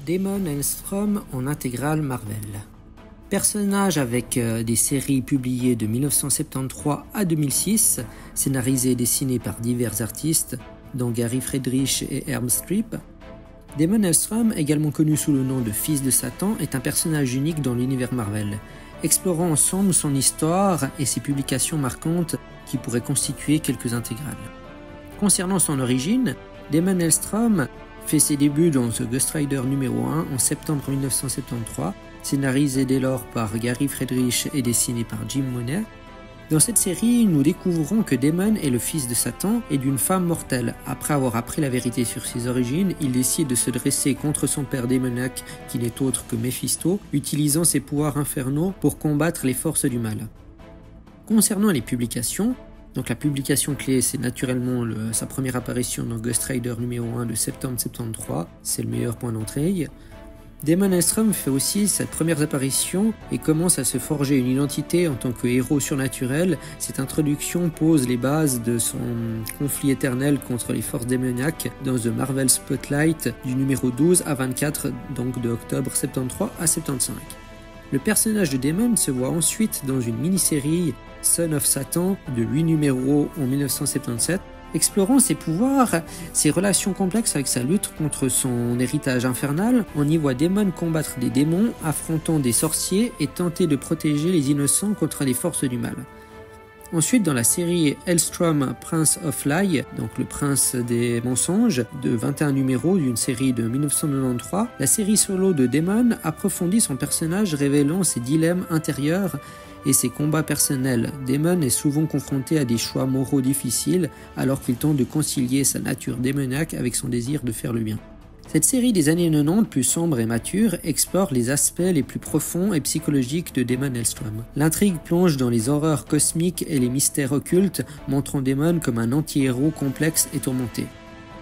Damon Hellstrom en intégrale Marvel. Personnage avec des séries publiées de 1973 à 2006, scénarisées et dessinées par divers artistes, dont Gary Friedrich et Herb Strip. Damon Hellstrom, également connu sous le nom de Fils de Satan, est un personnage unique dans l'univers Marvel. Explorons ensemble son histoire et ses publications marquantes qui pourraient constituer quelques intégrales. Concernant son origine, Damon Hellstrom fait ses débuts dans The Ghost Rider numéro 1 en septembre 1973, scénarisé dès lors par Gary Friedrich et dessiné par Jim Mooney. Dans cette série, nous découvrons que Damon est le fils de Satan et d'une femme mortelle. Après avoir appris la vérité sur ses origines, il décide de se dresser contre son père démoniaque, qui n'est autre que Mephisto, utilisant ses pouvoirs infernaux pour combattre les forces du mal. Concernant les publications, donc la publication clé, c'est naturellement sa première apparition dans Ghost Rider numéro 1 de septembre 1973, c'est le meilleur point d'entrée. Damon Hellstrom fait aussi sa première apparition et commence à se forger une identité en tant que héros surnaturel. Cette introduction pose les bases de son conflit éternel contre les forces démoniaques dans The Marvel Spotlight du numéro 12 à 24, donc de octobre 73 à 75. Le personnage de Damon se voit ensuite dans une mini-série Son of Satan de 8 numéros en 1977, explorant ses pouvoirs, ses relations complexes avec sa lutte contre son héritage infernal. On y voit Damon combattre des démons, affrontant des sorciers et tenter de protéger les innocents contre les forces du mal. Ensuite, dans la série Hellstrom Prince of Lie, donc le prince des mensonges, de 21 numéros d'une série de 1993, la série solo de Damon approfondit son personnage, révélant ses dilemmes intérieurs et ses combats personnels. Damon est souvent confronté à des choix moraux difficiles alors qu'il tente de concilier sa nature démoniaque avec son désir de faire le bien. Cette série des années 90, plus sombre et mature, explore les aspects les plus profonds et psychologiques de Damon Hellstrom. L'intrigue plonge dans les horreurs cosmiques et les mystères occultes, montrant Damon comme un anti-héros complexe et tourmenté.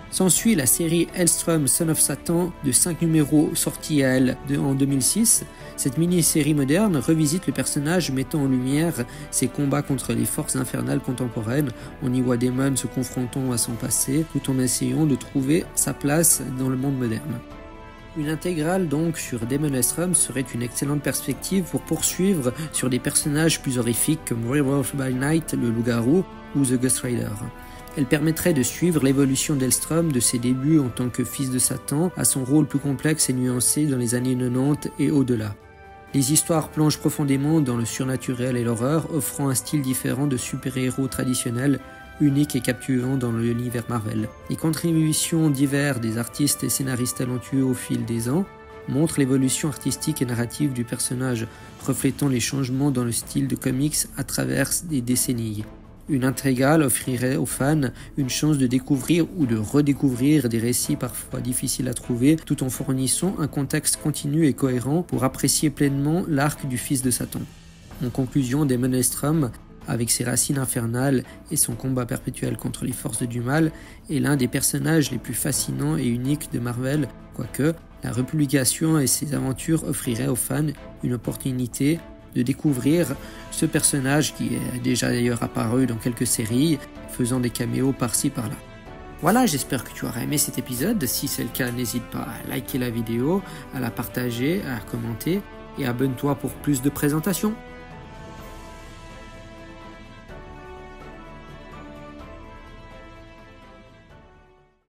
S'ensuit la série Hellstrom Son of Satan de 5 numéros sortis à elle en 2006. Cette mini-série moderne revisite le personnage, mettant en lumière ses combats contre les forces infernales contemporaines. On y voit Damon se confrontant à son passé tout en essayant de trouver sa place dans le monde moderne. Une intégrale donc sur Damon Hellstrom serait une excellente perspective pour poursuivre sur des personnages plus horrifiques comme Werewolf by Night, le loup-garou, ou The Ghost Rider. Elle permettrait de suivre l'évolution d'Hellstrom de ses débuts en tant que fils de Satan à son rôle plus complexe et nuancé dans les années 90 et au-delà. Les histoires plongent profondément dans le surnaturel et l'horreur, offrant un style différent de super-héros traditionnels, unique et captivant dans l'univers Marvel. Les contributions diverses des artistes et scénaristes talentueux au fil des ans montrent l'évolution artistique et narrative du personnage, reflétant les changements dans le style de comics à travers des décennies. Une intégrale offrirait aux fans une chance de découvrir ou de redécouvrir des récits parfois difficiles à trouver, tout en fournissant un contexte continu et cohérent pour apprécier pleinement l'arc du fils de Satan. En conclusion, Damon Hellstrom, avec ses racines infernales et son combat perpétuel contre les forces du mal, est l'un des personnages les plus fascinants et uniques de Marvel, quoique la republication et ses aventures offriraient aux fans une opportunité de découvrir ce personnage qui est déjà d'ailleurs apparu dans quelques séries, faisant des caméos par-ci par-là. Voilà, j'espère que tu auras aimé cet épisode. Si c'est le cas, n'hésite pas à liker la vidéo, à la partager, à commenter et abonne-toi pour plus de présentations.